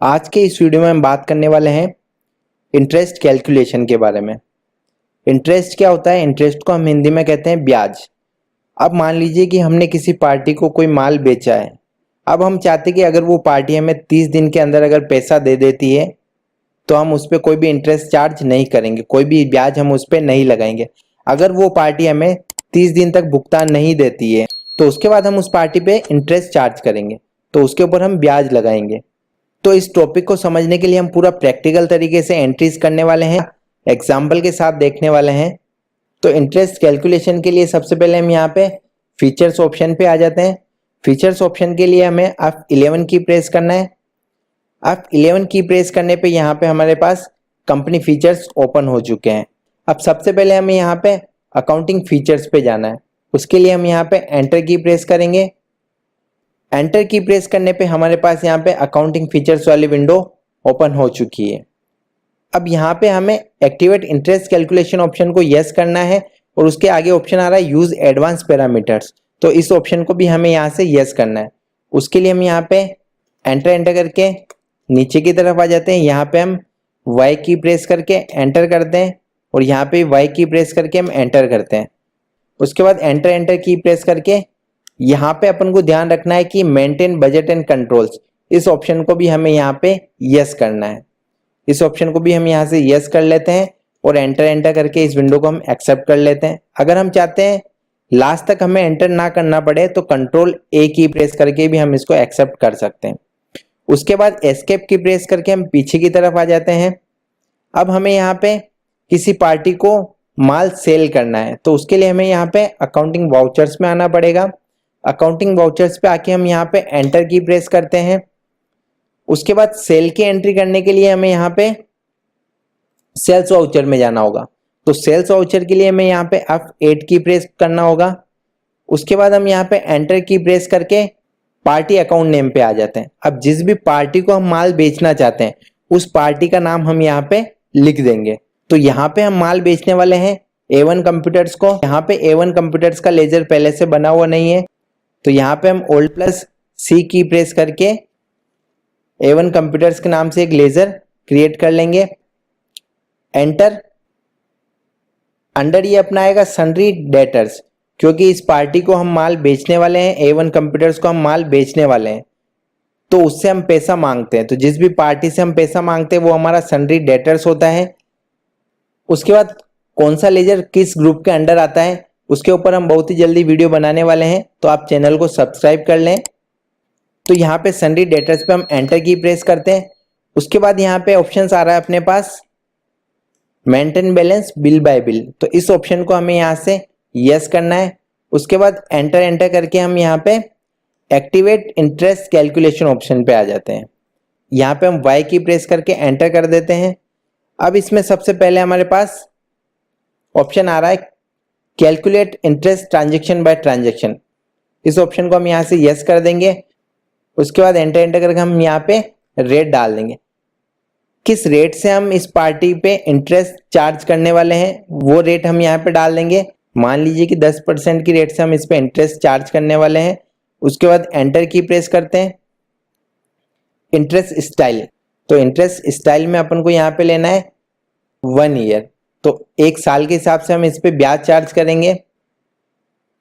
आज के इस वीडियो में हम बात करने वाले हैं इंटरेस्ट कैलकुलेशन के बारे में। इंटरेस्ट क्या होता है? इंटरेस्ट को हम हिंदी में कहते हैं ब्याज। अब मान लीजिए कि हमने किसी पार्टी को कोई माल बेचा है। अब हम चाहते हैं कि अगर वो पार्टी हमें 30 दिन के अंदर अगर पैसा दे देती है तो हम उस पर कोई भी इंटरेस्ट चार्ज नहीं करेंगे, कोई भी ब्याज हम उस पर नहीं लगाएंगे। अगर वो पार्टी हमें 30 दिन तक भुगतान नहीं देती है तो उसके बाद हम उस पार्टी पे इंटरेस्ट चार्ज करेंगे, तो उसके ऊपर हम ब्याज लगाएंगे। तो इस टॉपिक को समझने के लिए हम पूरा प्रैक्टिकल तरीके से एंट्रीज करने वाले हैं, एग्जाम्पल के साथ देखने वाले हैं। तो इंटरेस्ट कैलकुलेशन के लिए सबसे पहले हम यहाँ पे फीचर्स ऑप्शन पे आ जाते हैं। फीचर्स ऑप्शन के लिए हमें F11 की प्रेस करना है। F11 की प्रेस करने पे यहाँ पे हमारे पास कंपनी फीचर्स ओपन हो चुके हैं। अब सबसे पहले हमें यहाँ पे अकाउंटिंग फीचर्स पे जाना है। उसके लिए हम यहाँ पे एंटर की प्रेस करेंगे। एंटर की प्रेस करने पे हमारे पास यहाँ पे अकाउंटिंग फीचर्स वाली विंडो ओपन हो चुकी है। अब यहाँ पे हमें एक्टिवेट इंटरेस्ट कैलकुलेशन ऑप्शन को यस करना है और उसके आगे ऑप्शन आ रहा है यूज एडवांस पैरामीटर्स, तो इस ऑप्शन को भी हमें यहाँ से यस करना है। उसके लिए हम यहाँ पे एंटर करके नीचे की तरफ आ जाते हैं। यहाँ पे हम वाई की प्रेस करके एंटर करते हैं और यहाँ पे वाई की प्रेस करके हम एंटर करते हैं। उसके बाद एंटर की प्रेस करके यहाँ पे अपन को ध्यान रखना है कि मेंटेन बजट एंड कंट्रोल्स, इस ऑप्शन को भी हमें यहाँ पे यस करना है। इस ऑप्शन को भी हम यहाँ से यस कर लेते हैं और एंटर करके इस विंडो को हम एक्सेप्ट कर लेते हैं। अगर हम चाहते हैं लास्ट तक हमें एंटर ना करना पड़े तो कंट्रोल ए की प्रेस करके भी हम इसको एक्सेप्ट कर सकते हैं। उसके बाद एस्केप की प्रेस करके हम पीछे की तरफ आ जाते हैं। अब हमें यहाँ पे किसी पार्टी को माल सेल करना है, तो उसके लिए हमें यहाँ पे अकाउंटिंग वाउचर्स में आना पड़ेगा। अकाउंटिंग वाउचर्स पे आके हम यहाँ पे एंटर की प्रेस करते हैं। उसके बाद सेल की एंट्री करने के लिए हमें यहाँ पे सेल्स वाउचर में जाना होगा, तो सेल्स वाउचर के लिए हमें यहाँ पे F8 की प्रेस करना होगा। उसके बाद हम यहाँ पे एंटर की प्रेस करके पार्टी अकाउंट नेम पे आ जाते हैं। अब जिस भी पार्टी को हम माल बेचना चाहते हैं उस पार्टी का नाम हम यहाँ पे लिख देंगे। तो यहाँ पे हम माल बेचने वाले हैं A1 कंप्यूटर्स को। यहाँ पे A1 कंप्यूटर्स का लेजर पहले से बना हुआ नहीं है, तो यहाँ पे हम Alt+C की प्रेस करके A1 कंप्यूटर्स के नाम से एक लेजर क्रिएट कर लेंगे। एंटर। अंडर ये अपना आएगा सन्ड्री डेटर्स, क्योंकि इस पार्टी को हम माल बेचने वाले हैं, A1 कंप्यूटर्स को हम माल बेचने वाले हैं, तो उससे हम पैसा मांगते हैं। तो जिस भी पार्टी से हम पैसा मांगते हैं वो हमारा सन्ड्री डेटर्स होता है। उसके बाद कौन सा लेजर किस ग्रुप के अंडर आता है उसके ऊपर हम बहुत ही जल्दी वीडियो बनाने वाले हैं, तो आप चैनल को सब्सक्राइब कर लें। तो यहाँ पे सन्ड्री डेटर्स पे हम एंटर की प्रेस करते हैं। उसके बाद यहाँ पे ऑप्शंस आ रहा है अपने पास maintain balance bill by bill, तो इस ऑप्शन को हमें यहाँ से यस करना है। उसके बाद एंटर करके हम यहाँ पे एक्टिवेट इंटरेस्ट कैलकुलेशन ऑप्शन पे आ जाते हैं। यहाँ पे हम वाई की प्रेस करके एंटर कर देते हैं। अब इसमें सबसे पहले हमारे पास ऑप्शन आ रहा है calculate interest transaction by transaction, इस ऑप्शन को हम यहाँ से यस कर देंगे। उसके बाद एंटर करके हम यहाँ पे रेट डाल देंगे। किस रेट से हम इस पार्टी पे इंटरेस्ट चार्ज करने वाले हैं वो रेट हम यहाँ पे डाल देंगे। मान लीजिए कि 10% की रेट से हम इस पे इंटरेस्ट चार्ज करने वाले हैं। उसके बाद एंटर की प्रेस करते हैं। इंटरेस्ट स्टाइल, तो इंटरेस्ट स्टाइल में अपन को यहाँ पे लेना है 1 ईयर, तो 1 साल के हिसाब से हम इस पे ब्याज चार्ज करेंगे।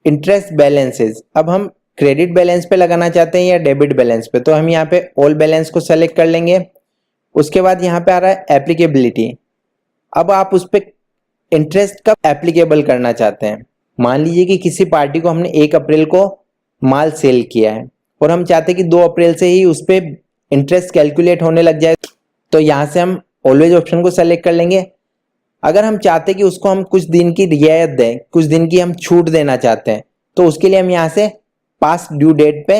इंटरेस्ट बैलेंसेस, अब हम क्रेडिट बैलेंस पे लगाना चाहते हैं या डेबिट बैलेंस पे, तो हम यहाँ पे ऑल बैलेंस को सेलेक्ट कर लेंगे। उसके बाद यहाँ पे आ रहा है एप्लीकेबिलिटी, अब आप उस पर इंटरेस्ट कब एप्लीकेबल करना चाहते हैं। मान लीजिए कि किसी पार्टी को हमने 1 अप्रैल को माल सेल किया है और हम चाहते हैं कि 2 अप्रैल से ही उस पर इंटरेस्ट कैलकुलेट होने लग जाए, तो यहाँ से हम ऑलवेज ऑप्शन को सेलेक्ट कर लेंगे। अगर हम चाहते हैं कि उसको हम कुछ दिन की रियायत दें, कुछ दिन की हम छूट देना चाहते हैं, तो उसके लिए हम यहाँ से पास्ट ड्यू डेट पे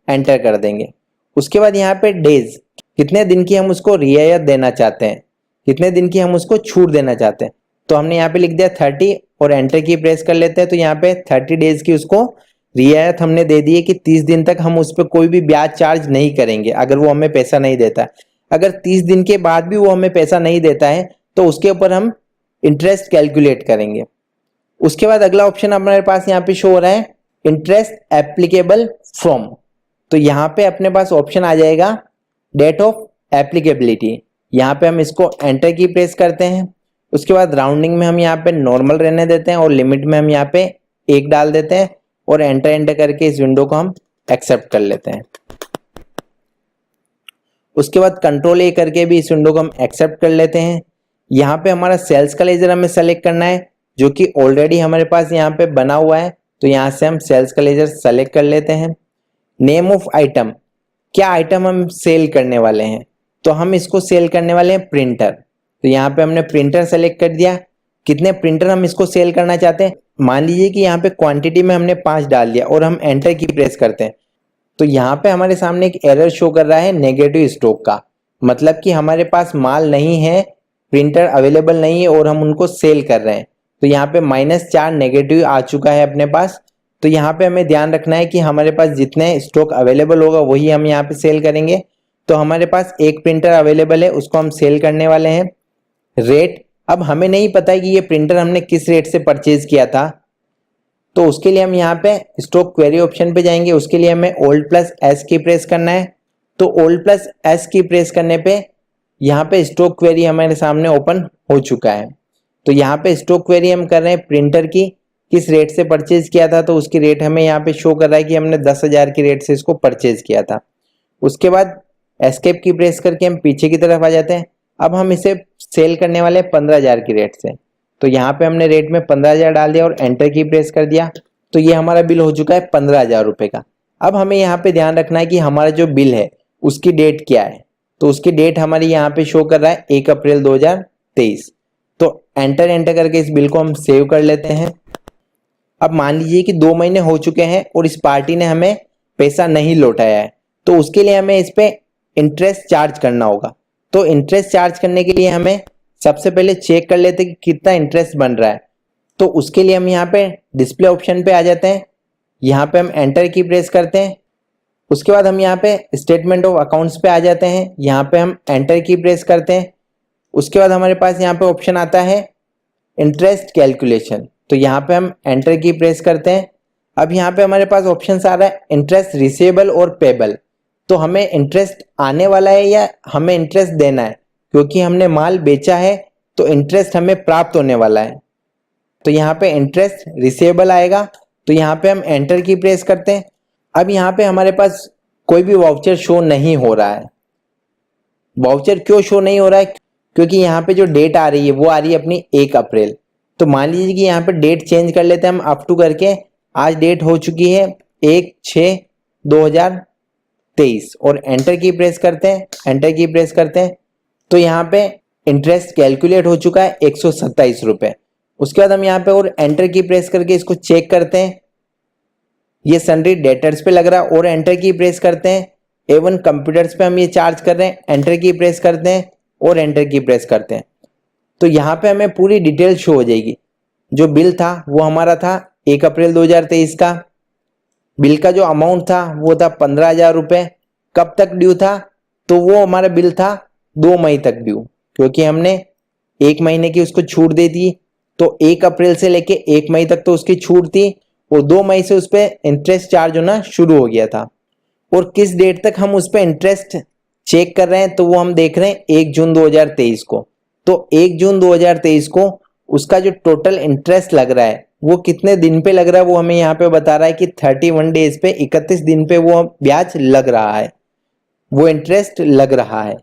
एंटर कर देंगे। उसके बाद यहाँ पे डेज, कितने दिन की हम उसको रियायत देना चाहते हैं, कितने दिन की हम उसको छूट देना चाहते हैं, तो हमने यहाँ पे लिख दिया 30 और एंटर की प्रेस कर लेते हैं। तो यहाँ पे 30 डेज की उसको रियायत हमने दे दी है कि 30 दिन तक हम उस पर कोई भी ब्याज चार्ज नहीं करेंगे अगर वो हमें पैसा नहीं देता है। अगर 30 दिन के बाद भी वो हमें पैसा नहीं देता है तो उसके ऊपर हम इंटरेस्ट कैलकुलेट करेंगे। उसके बाद अगला ऑप्शन हमारे पास यहाँ पे शो हो रहा है इंटरेस्ट एप्लीकेबल फ्रॉम, तो यहाँ पे अपने पास ऑप्शन आ जाएगा डेट ऑफ एप्लीकेबिलिटी, यहाँ पे हम इसको एंटर की प्रेस करते हैं। उसके बाद राउंडिंग में हम यहाँ पे नॉर्मल रहने देते हैं और लिमिट में हम यहाँ पे 1 डाल देते हैं और एंटर करके इस विंडो को हम एक्सेप्ट कर लेते हैं। उसके बाद कंट्रोल ए करके भी इस विंडो को हम एक्सेप्ट कर लेते हैं। यहाँ पे हमारा सेल्स का लेजर हमें सेलेक्ट करना है, जो कि ऑलरेडी हमारे पास यहाँ पे बना हुआ है, तो यहाँ से हम सेल्स का लेजर सेलेक्ट कर लेते हैं। नेम ऑफ आइटम, क्या आइटम हम सेल करने वाले हैं, तो हम इसको सेल करने वाले हैं प्रिंटर, तो यहाँ पे हमने प्रिंटर सेलेक्ट कर दिया। कितने प्रिंटर हम इसको सेल करना चाहते हैं, मान लीजिए कि यहाँ पे क्वांटिटी में हमने 5 डाल दिया और हम एंटर की प्रेस करते हैं, तो यहाँ पे हमारे सामने एक एरर शो कर रहा है नेगेटिव स्टॉक का, मतलब कि हमारे पास माल नहीं है, प्रिंटर अवेलेबल नहीं है और हम उनको सेल कर रहे हैं। तो यहाँ पे -4 नेगेटिव आ चुका है अपने पास। तो यहाँ पे हमें ध्यान रखना है कि हमारे पास जितने स्टॉक अवेलेबल होगा वही हम यहाँ पे सेल करेंगे। तो हमारे पास एक प्रिंटर अवेलेबल है, उसको हम सेल करने वाले हैं। रेट, अब हमें नहीं पता है कि ये प्रिंटर हमने किस रेट से परचेज किया था, तो उसके लिए हम यहाँ पे स्टॉक क्वेरी ऑप्शन पे जाएंगे। उसके लिए हमें Alt+S की प्रेस करना है। तो Alt+S की प्रेस करने पे यहाँ पे स्टॉक क्वेरी हमारे सामने ओपन हो चुका है। तो यहाँ पे स्टॉक क्वेरी हम कर रहे हैं प्रिंटर की, किस रेट से परचेज किया था, तो उसकी रेट हमें यहाँ पे शो कर रहा है कि हमने 10,000 की रेट से इसको परचेज किया था। उसके बाद एस्केप की प्रेस करके हम पीछे की तरफ आ जाते हैं। अब हम इसे सेल करने वाले हैं 15,000 की रेट से, तो यहाँ पे हमने रेट में 15,000 डाल दिया और एंटर की प्रेस कर दिया। तो ये हमारा बिल हो चुका है 15,000 रुपये का। अब हमें यहाँ पे ध्यान रखना है कि हमारा जो बिल है उसकी डेट क्या है, तो उसकी डेट हमारी यहाँ पे शो कर रहा है 1 अप्रैल 2023। तो एंटर करके इस बिल को हम सेव कर लेते हैं। अब मान लीजिए कि 2 महीने हो चुके हैं और इस पार्टी ने हमें पैसा नहीं लौटाया है, तो उसके लिए हमें इस पे इंटरेस्ट चार्ज करना होगा। तो इंटरेस्ट चार्ज करने के लिए हमें सबसे पहले चेक कर लेते हैं कि कितना इंटरेस्ट बन रहा है। तो उसके लिए हम यहाँ पे डिस्प्ले ऑप्शन पे आ जाते हैं, यहाँ पे हम एंटर की प्रेस करते हैं। उसके बाद हम यहाँ पे स्टेटमेंट ऑफ अकाउंट्स पे आ जाते हैं, यहाँ पे हम एंटर की प्रेस करते हैं। उसके बाद हमारे पास यहाँ पे ऑप्शन आता है इंटरेस्ट कैलकुलेशन, तो यहाँ पे हम एंटर की प्रेस करते हैं। अब यहाँ पे हमारे पास ऑप्शन आ रहा है इंटरेस्ट रिसीवेबल और पेबल, तो हमें इंटरेस्ट आने वाला है या हमें इंटरेस्ट देना है, क्योंकि हमने माल बेचा है तो इंटरेस्ट हमें प्राप्त होने वाला है। तो यहाँ पे इंटरेस्ट रिसीवेबल आएगा, तो यहाँ पे हम एंटर की प्रेस करते हैं। अब यहाँ पे हमारे पास कोई भी वाउचर शो नहीं हो रहा है। वाउचर क्यों शो नहीं हो रहा है, क्योंकि यहाँ पे जो डेट आ रही है वो आ रही है अपनी 1 अप्रैल। तो मान लीजिए कि यहाँ पे डेट चेंज कर लेते हैं हम अप टू करके, आज डेट हो चुकी है 1/6/2023 और एंटर की प्रेस करते हैं। एंटर की प्रेस करते हैं तो यहाँ पे इंटरेस्ट कैलकुलेट हो चुका है 127 रुपये। उसके बाद हम यहाँ पे और एंटर की प्रेस करके इसको चेक करते हैं, ये सन्ड्री डेटर्स पे लग रहा है और एंटर की प्रेस करते हैं। A1 कंप्यूटर्स पे हम ये चार्ज कर रहे हैं, एंटर की प्रेस करते हैं और एंटर की प्रेस करते हैं। तो यहाँ पे हमें पूरी डिटेल शो हो जाएगी। जो बिल था वो हमारा था 1 अप्रैल 2023 का, बिल का जो अमाउंट था वो था 15,000 रुपये। कब तक ड्यू था, तो वो हमारा बिल था 2 मई तक ड्यू, क्योंकि हमने 1 महीने की उसको छूट दे दी। तो 1 अप्रैल से लेके 1 मई तक तो उसकी छूट थी और 2 मई से उस पर इंटरेस्ट चार्ज होना शुरू हो गया था। और किस डेट तक हम उस पर इंटरेस्ट चेक कर रहे हैं, तो वो हम देख रहे हैं 1 जून 2023 को। तो 1 जून 2023 को उसका जो टोटल इंटरेस्ट लग रहा है वो कितने दिन पे लग रहा है, वो हमें यहाँ पे बता रहा है कि 31 डेज पे, 31 दिन पे वो ब्याज लग रहा है, वो इंटरेस्ट लग रहा है।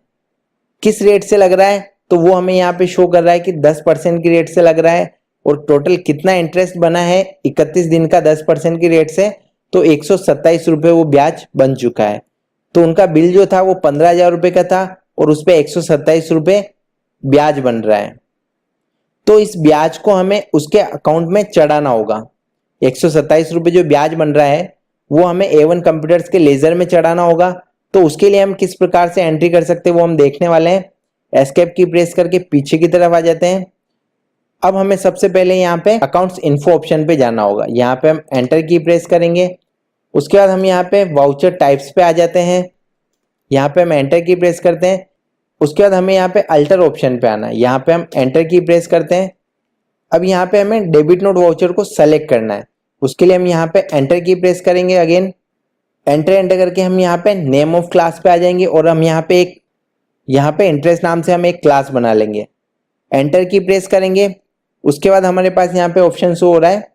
किस रेट से लग रहा है, तो वो हमें यहाँ पे शो कर रहा है कि 10% की रेट से लग रहा है। और टोटल कितना इंटरेस्ट बना है 31 दिन का 10% की रेट से, तो 127 रुपये वो ब्याज बन चुका है। तो उनका बिल जो था वो 15,000 रुपये का था और उस पर 127 रुपये ब्याज बन रहा है। तो इस ब्याज को हमें उसके अकाउंट में चढ़ाना होगा। 127 रुपये जो ब्याज बन रहा है वो हमें A1 कंप्यूटर्स के लेजर में चढ़ाना होगा। तो उसके लिए हम किस प्रकार से एंट्री कर सकते हैं वो हम देखने वाले हैं। एस्केप की प्रेस करके पीछे की तरफ आ जाते हैं। अब हमें सबसे पहले यहाँ पे अकाउंट्स इन्फो ऑप्शन पे जाना होगा, यहाँ पे हम एंटर की प्रेस करेंगे। उसके बाद हम यहाँ पे वाउचर टाइप्स पे आ जाते हैं, यहाँ पे हम एंटर की प्रेस करते हैं। उसके बाद हमें यहाँ पे अल्टर ऑप्शन पे आना है, यहाँ पे हम एंटर की प्रेस करते हैं। अब यहाँ पे हमें डेबिट नोट वाउचर को सेलेक्ट करना है, उसके लिए हम यहाँ पे एंटर की प्रेस करेंगे। अगेन एंटर करके हम यहाँ पे नेम ऑफ क्लास पे आ जाएंगे और हम यहाँ पे एक यहाँ पे इंटरेस्ट नाम से हम एक क्लास बना लेंगे, एंटर की प्रेस करेंगे। उसके बाद हमारे पास यहाँ पे ऑप्शन शो हो रहा है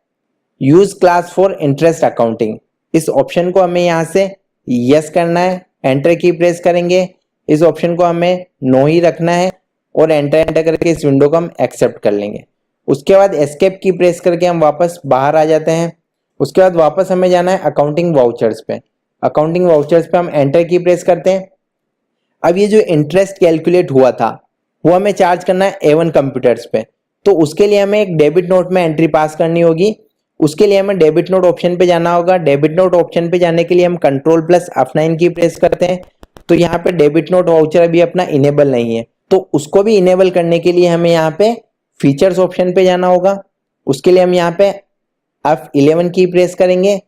use class for interest accounting. इस ऑप्शन को हमें यहाँ से यस करना है, एंटर की प्रेस करेंगे। इस ऑप्शन को हमें नो ही रखना है और एंटर करके इस विंडो को हम एक्सेप्ट कर लेंगे। उसके बाद एस्केप की प्रेस करके हम वापस बाहर आ जाते हैं। उसके बाद वापस हमें जाना है अकाउंटिंग वाउचर्स पे। अकाउंटिंग वाउचर्स पे हम एंटर की प्रेस करते हैं। अब ये जो इंटरेस्ट कैलकुलेट हुआ था वो हमें चार्ज करना है A1 कंप्यूटर्स पे, तो उसके लिए हमें एक डेबिट नोट में एंट्री पास करनी होगी। उसके लिए हमें डेबिट नोट ऑप्शन पे जाना होगा। डेबिट नोट ऑप्शन पे जाने के लिए हम कंट्रोल प्लस F9 की प्रेस करते हैं। तो यहाँ पे डेबिट नोट वाउचर अभी अपना इनेबल नहीं है, तो उसको भी इनेबल करने के लिए हमें यहाँ पे फीचर्स ऑप्शन पे जाना होगा। उसके लिए हम यहाँ पे F11 की प्रेस करेंगे।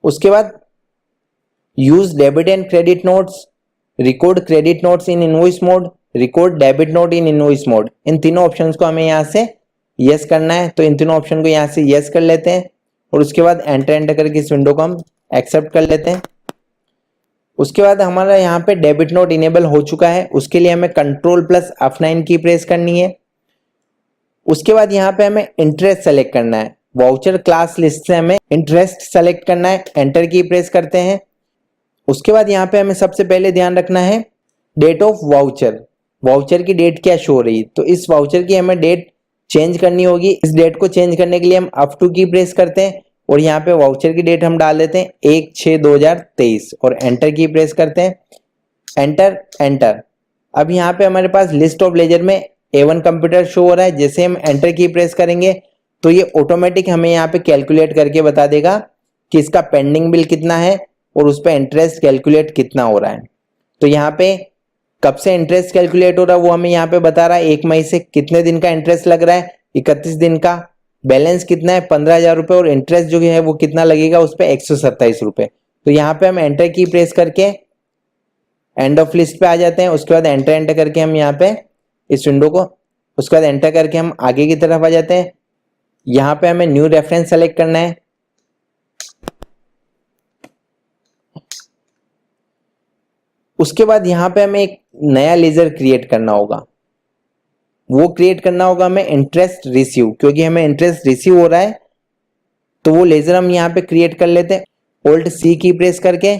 उसके बाद use debit and credit notes, record credit notes in invoice mode, record debit note in invoice mode, इन तीनों ऑप्शंस को हमें यहाँ से यस करना है। तो इन तीनों ऑप्शन को यहाँ से यस कर लेते हैं और उसके बाद एंटर करके इस विंडो को हम एक्सेप्ट कर लेते हैं। उसके बाद हमारा यहाँ पे डेबिट नोट इनेबल हो चुका है। उसके लिए हमें कंट्रोल प्लस F9 की प्रेस करनी है। उसके बाद यहाँ पे हमें इंटरेस्ट सेलेक्ट करना है। वाउचर क्लास लिस्ट से हमें इंटरेस्ट सेलेक्ट करना है, एंटर की प्रेस करते हैं। उसके बाद यहाँ पे हमें सबसे पहले ध्यान रखना है डेट ऑफ वाउचर, वाउचर की डेट क्या शो हो रही है। तो इस वाउचर की हमें डेट चेंज करनी होगी। इस डेट को चेंज करने के लिए हम F2 की प्रेस करते हैं और यहाँ पे वाउचर की डेट हम डाल देते हैं 1/6/2023 और एंटर की प्रेस करते हैं। Enter enter. अब यहाँ पे हमारे पास लिस्ट ऑफ लेजर में A1 कंप्यूटर शो हो रहा है। जैसे हम एंटर की प्रेस करेंगे तो ये ऑटोमेटिक हमें यहाँ पे कैलकुलेट करके बता देगा कि इसका पेंडिंग बिल कितना है और उस पर इंटरेस्ट कैलकुलेट कितना हो रहा है। तो यहाँ पे कब से इंटरेस्ट कैलकुलेट हो रहा है वो हमें यहाँ पे बता रहा है। 1 मई से कितने दिन का इंटरेस्ट लग रहा है, 31 दिन का। बैलेंस कितना है, 15,000 रुपए, और इंटरेस्ट जो है वो कितना लगेगा उस पर 127 रुपए। तो यहाँ पे हम एंटर की प्रेस करके एंड ऑफ लिस्ट पे आ जाते हैं। उसके बाद एंटर करके हम यहाँ पे इस विंडो को, उसके बाद एंटर करके हम आगे की तरफ आ जाते हैं। यहाँ पे हमें न्यू रेफरेंस सेलेक्ट करना है। उसके बाद यहाँ पे हमें एक नया लेजर क्रिएट करना होगा। वो क्रिएट करना होगा हमें इंटरेस्ट रिसीव, क्योंकि हमें इंटरेस्ट रिसीव हो रहा है तो वो लेजर हम यहाँ पे क्रिएट कर लेते हैं। Alt C की प्रेस करके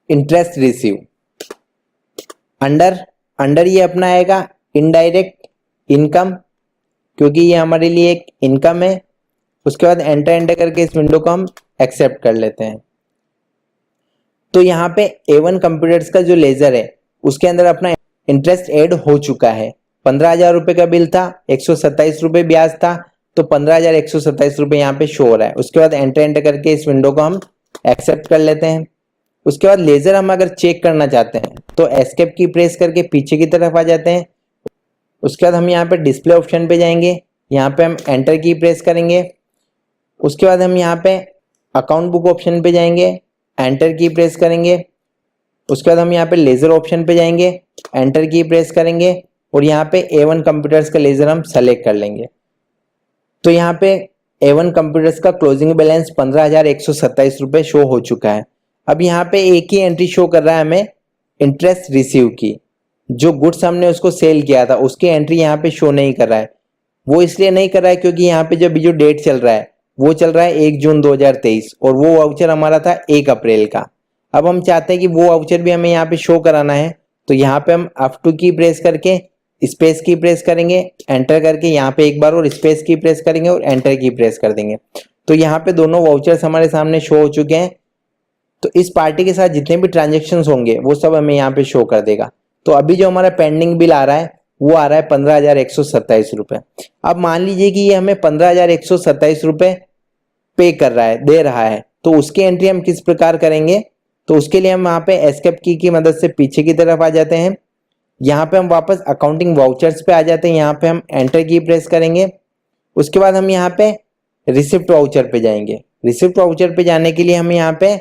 इंटरेस्ट रिसीव। अंडर ये अपना आएगा इनडायरेक्ट इनकम, क्योंकि ये हमारे लिए एक इनकम है। उसके बाद एंटर करके इस विंडो को हम एक्सेप्ट कर लेते हैं। तो यहाँ पे A1 कंप्यूटर्स का जो लेजर है उसके अंदर अपना इंटरेस्ट ऐड हो चुका है। 15,000 रुपए का बिल था, 127 रुपए ब्याज था, तो 15,127 रुपए यहाँ पे शो हो रहा है। उसके बाद एंटर करके इस विंडो को हम एक्सेप्ट कर लेते हैं। उसके बाद लेजर हम अगर चेक करना चाहते हैं तो एस्केप की प्रेस करके पीछे की तरफ आ जाते हैं। उसके बाद हम यहाँ पे डिस्प्ले ऑप्शन पे जाएंगे, यहाँ पे हम एंटर की प्रेस करेंगे। उसके बाद हम यहाँ पे अकाउंट बुक ऑप्शन पे जाएंगे, एंटर की प्रेस करेंगे। उसके बाद हम यहाँ पे लेजर ऑप्शन पे जाएंगे, एंटर की प्रेस करेंगे और यहाँ पे A1 कंप्यूटर्स का लेजर हम सेलेक्ट कर लेंगे। तो यहाँ पे A1 कंप्यूटर्स का क्लोजिंग बैलेंस 15,127 रुपए शो हो चुका है। अब यहाँ पे एक ही एंट्री शो कर रहा है हमें इंटरेस्ट रिसीव की। जो गुड्स हमने उसको सेल किया था उसकी एंट्री यहाँ पे शो नहीं कर रहा है। वो इसलिए नहीं कर रहा है क्योंकि यहाँ पे जो डेट चल रहा है वो चल रहा है 1 जून 2023 और वो वाउचर हमारा था 1 अप्रैल का। अब हम चाहते हैं कि वो वाउचर भी हमें यहाँ पे शो कराना है, तो यहाँ पे हम F2 की प्रेस करके स्पेस की प्रेस करेंगे, एंटर करके यहाँ पे एक बार और स्पेस की प्रेस करेंगे और एंटर की प्रेस कर देंगे। तो यहाँ पे दोनों वाउचर्स हमारे सामने शो हो चुके हैं। तो इस पार्टी के साथ जितने भी ट्रांजेक्शन्स होंगे वो सब हमें यहाँ पे शो कर देगा। तो अभी जो हमारा पेंडिंग बिल आ रहा है वो आ रहा है 15,127 रुपए। अब मान लीजिए कि ये हमें 15,127 रुपए पे कर रहा है, दे रहा है, तो उसकी एंट्री हम किस प्रकार करेंगे। तो उसके लिए हम यहाँ पे एस्केप की मदद से पीछे की तरफ आ जाते हैं। यहाँ पे हम वापस अकाउंटिंग वाउचर्स पे आ जाते हैं, यहाँ पे हम एंटर की प्रेस करेंगे। उसके बाद हम यहाँ पे रिसिप्ट वाउचर पे जाएंगे। रिसिप्ट वाउचर पे जाने के लिए हम यहाँ पे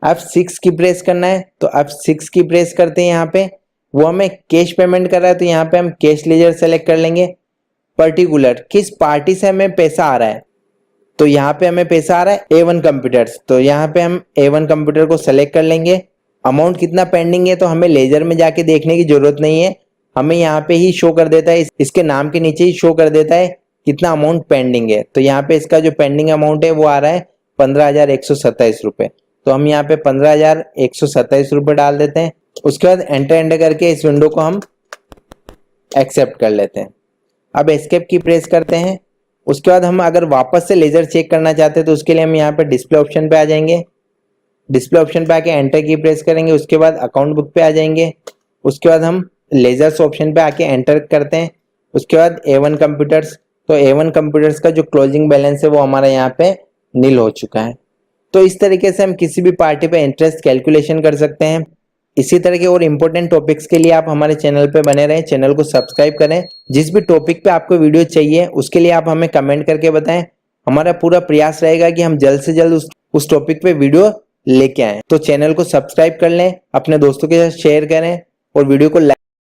F6 की प्रेस करना है, तो F6 की प्रेस करते हैं। यहाँ पे वो हमें कैश पेमेंट कर रहा है तो यहाँ पे हम कैश लेजर सेलेक्ट कर लेंगे। पर्टिकुलर किस पार्टी से हमें पैसा आ रहा है, तो यहाँ पे हमें पैसा आ रहा है A1 कंप्यूटर्स, तो यहाँ पे हम A1 कंप्यूटर को सेलेक्ट कर लेंगे। अमाउंट कितना पेंडिंग है तो हमें लेजर में जाके देखने की जरूरत नहीं है, हमें यहाँ पे ही शो कर देता है, इसके नाम के नीचे ही शो कर देता है कितना अमाउंट पेंडिंग है। तो यहाँ पे इसका जो पेंडिंग अमाउंट है वो आ रहा है 15,127 रुपये। तो हम यहाँ पे 15,127 रुपये डाल देते हैं। उसके बाद एंटर करके इस विंडो को हम एक्सेप्ट कर लेते हैं। अब एस्केप की प्रेस करते हैं। उसके बाद हम अगर वापस से लेजर चेक करना चाहते हैं तो उसके लिए हम यहाँ पे डिस्प्ले ऑप्शन पे आ जाएंगे। डिस्प्ले ऑप्शन पे आके एंटर की प्रेस करेंगे। उसके बाद अकाउंट बुक पे आ जाएंगे। उसके बाद हम लेजर्स ऑप्शन पे आके एंटर करते हैं। उसके बाद A1 कंप्यूटर्स, तो A1 कंप्यूटर्स का जो क्लोजिंग बैलेंस है वो हमारा यहाँ पे नील हो चुका है। तो इस तरीके से हम किसी भी पार्टी पे इंटरेस्ट कैलकुलेशन कर सकते हैं। इसी तरह के और इम्पोर्टेंट टॉपिक्स के लिए आप हमारे चैनल पे बने रहें, चैनल को सब्सक्राइब करें। जिस भी टॉपिक पे आपको वीडियो चाहिए उसके लिए आप हमें कमेंट करके बताएं। हमारा पूरा प्रयास रहेगा कि हम जल्द से जल्द उस टॉपिक पे वीडियो लेके आएं। तो चैनल को सब्सक्राइब कर लें, अपने दोस्तों के साथ शेयर करें और वीडियो को